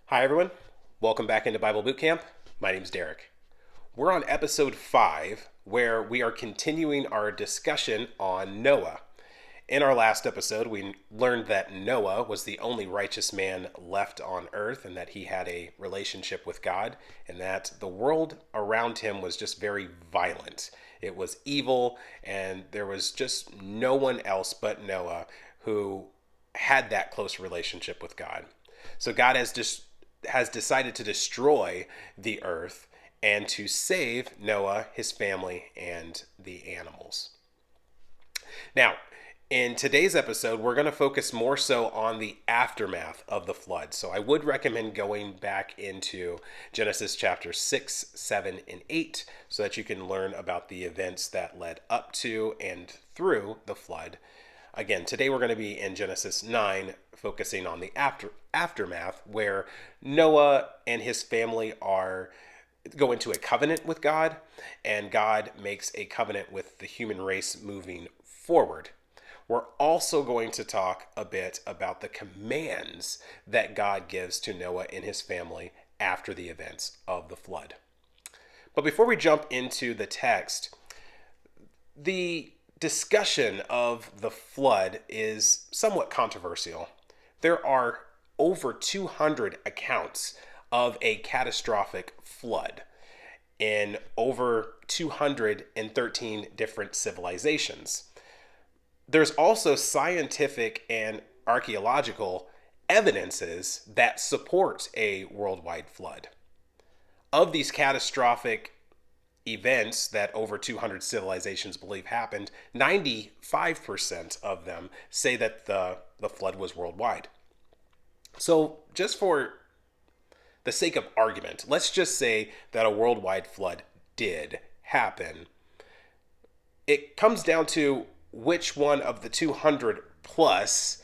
Hi, everyone. Welcome back into Bible Boot Camp. My name's Derek. We're on episode 5, where we are continuing our discussion on Noah. In our last episode, we learned that Noah was the only righteous man left on earth and that he had a relationship with God and that the world around him was just very violent. It was evil, and there was just no one else but Noah who had that close relationship with God. So God has decided to destroy the earth and to save Noah, his family, and the animals. Now, in today's episode, we're going to focus more so on the aftermath of the flood. So I would recommend going back into Genesis chapter 6, 7, and 8 so that you can learn about the events that led up to and through the flood. Again, today we're going to be in Genesis 9, focusing on the aftermath, where Noah and his family go into a covenant with God, and God makes a covenant with the human race moving forward. We're also going to talk a bit about the commands that God gives to Noah and his family after the events of the flood. But before we jump into the text, the discussion of the flood is somewhat controversial. There are over 200 accounts of a catastrophic flood in over 213 different civilizations. There's also scientific and archaeological evidences that support a worldwide flood. Of these catastrophic events that over 200 civilizations believe happened, 95% of them say that the flood was worldwide. So, just for the sake of argument, let's just say that a worldwide flood did happen. It comes down to which one of the 200 plus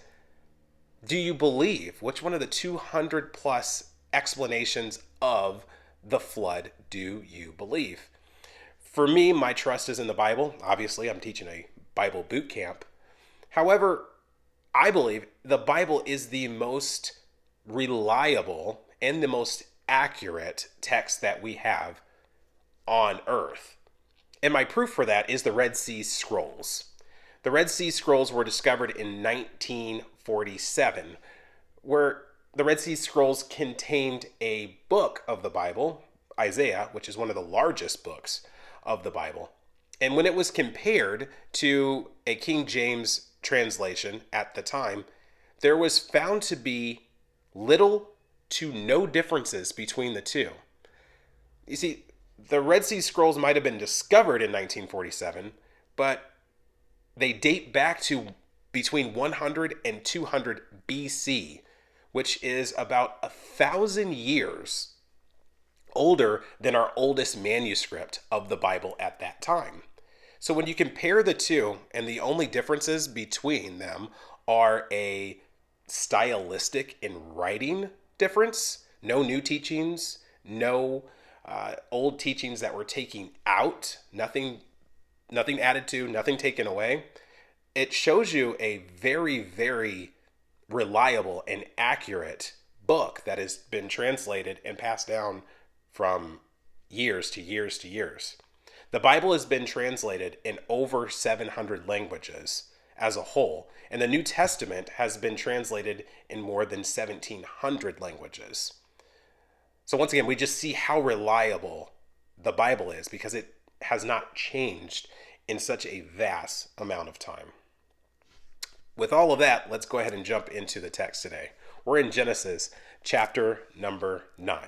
do you believe? Which one of the 200 plus explanations of the flood do you believe? For me, my trust is in the Bible. Obviously, I'm teaching a Bible boot camp. However, I believe the Bible is the most reliable and the most accurate text that we have on earth. And my proof for that is the Red Sea Scrolls. The Red Sea Scrolls were discovered in 1947, where the Red Sea Scrolls contained a book of the Bible, Isaiah, which is one of the largest books of the Bible. And when it was compared to a King James translation at the time, there was found to be little to no differences between the two. You see, the Red Sea Scrolls might have been discovered in 1947, but they date back to between 100 and 200 BC, which is about 1,000 years older than our oldest manuscript of the Bible at that time. So when you compare the two, and the only differences between them are a stylistic and writing difference, no new teachings, no old teachings that were taken out, nothing added to, nothing taken away. It shows you a very, very reliable and accurate book that has been translated and passed down from years to years to years. The Bible has been translated in over 700 languages as a whole, and the New Testament has been translated in more than 1,700 languages. So once again, we just see how reliable the Bible is because it has not changed in such a vast amount of time. With all of that, let's go ahead and jump into the text today. We're in Genesis chapter number 9.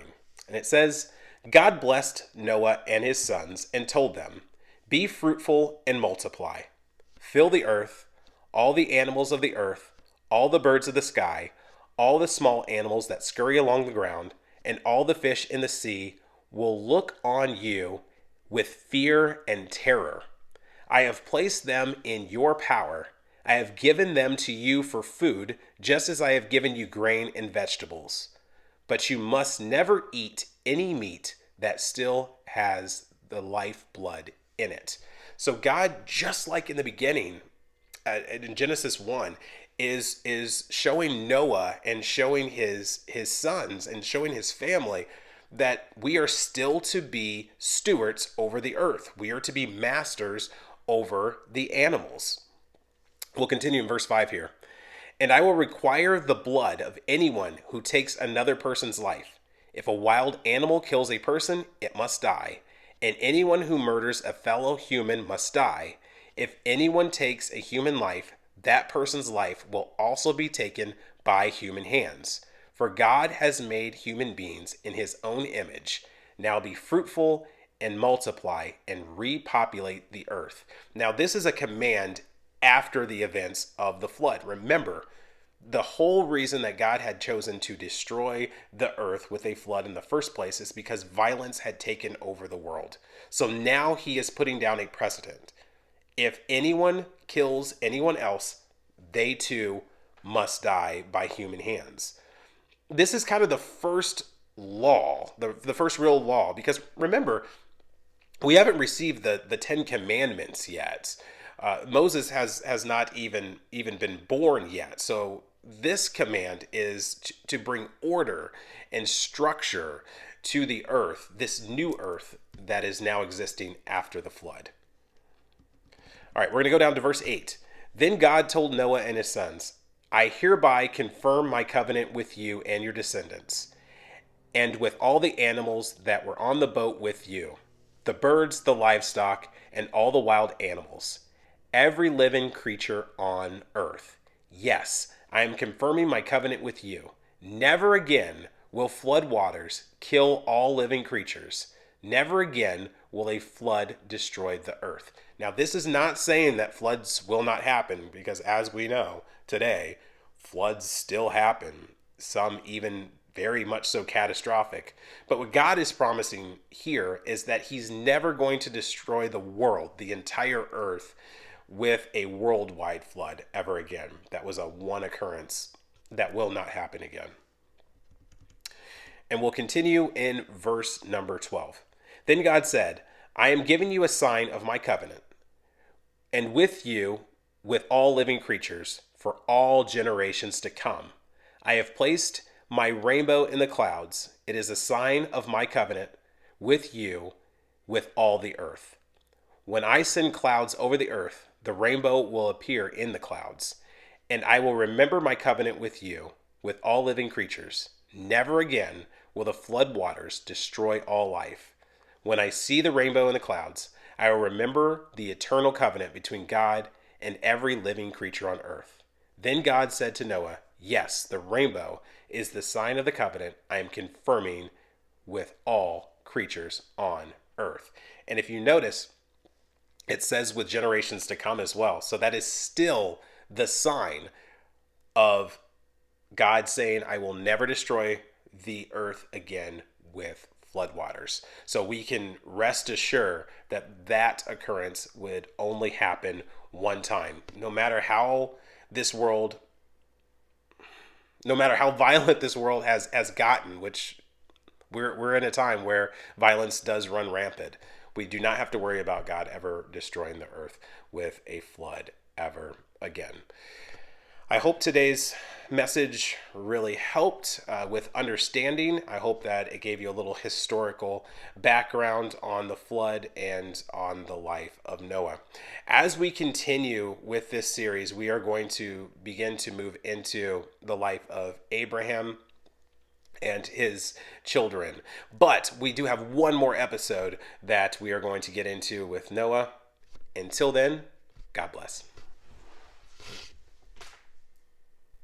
And it says, God blessed Noah and his sons and told them, be fruitful and multiply. Fill the earth, all the animals of the earth, all the birds of the sky, all the small animals that scurry along the ground, and all the fish in the sea will look on you with fear and terror. I have placed them in your power. I have given them to you for food, just as I have given you grain and vegetables. But you must never eat any meat that still has the lifeblood in it. So God, just like in the beginning, in Genesis 1, is showing Noah and showing his sons and showing his family that we are still to be stewards over the earth. We are to be masters over the animals. We'll continue in verse 5 here. And I will require the blood of anyone who takes another person's life. If a wild animal kills a person, it must die. And anyone who murders a fellow human must die. If anyone takes a human life, that person's life will also be taken by human hands. For God has made human beings in his own image. Now be fruitful and multiply and repopulate the earth. Now, this is a command after the events of the flood. Remember, the whole reason that God had chosen to destroy the earth with a flood in the first place is because violence had taken over the world. So now he is putting down a precedent. If anyone kills anyone else, they too must die by human hands. This is kind of the first law, the first real law, because remember, we haven't received the Ten Commandments yet. Moses has not even been born yet. So this command is to bring order and structure to the earth, this new earth that is now existing after the flood. All right, we're going to go down to verse 8. Then God told Noah and his sons, I hereby confirm my covenant with you and your descendants, and with all the animals that were on the boat with you, the birds, the livestock, and all the wild animals, every living creature on earth. Yes, I am confirming my covenant with you. Never again will flood waters kill all living creatures. Never again will a flood destroy the earth. Now, this is not saying that floods will not happen, because as we know today, floods still happen, some even very much so catastrophic. But what God is promising here is that he's never going to destroy the world, the entire earth, with a worldwide flood ever again. That was a one occurrence that will not happen again. And we'll continue in verse number 12. Then God said, I am giving you a sign of my covenant, and with you, with all living creatures, for all generations to come. I have placed my rainbow in the clouds. It is a sign of my covenant with you, with all the earth. When I send clouds over the earth, the rainbow will appear in the clouds, and I will remember my covenant with you, with all living creatures. Never again will the flood waters destroy all life. When I see the rainbow in the clouds, I will remember the eternal covenant between God and every living creature on earth. Then God said to Noah, yes, the rainbow is the sign of the covenant I am confirming with all creatures on earth. And if you notice, it says with generations to come as well. So that is still the sign of God saying, I will never destroy the earth again with floodwaters. So we can rest assured that that occurrence would only happen one time. No matter how violent this world has gotten, which we're in a time where violence does run rampant. We do not have to worry about God ever destroying the earth with a flood ever again. I hope today's message really helped with understanding. I hope that it gave you a little historical background on the flood and on the life of Noah. As we continue with this series, we are going to begin to move into the life of Abraham and his children. But we do have one more episode that we are going to get into with Noah. Until then, God bless.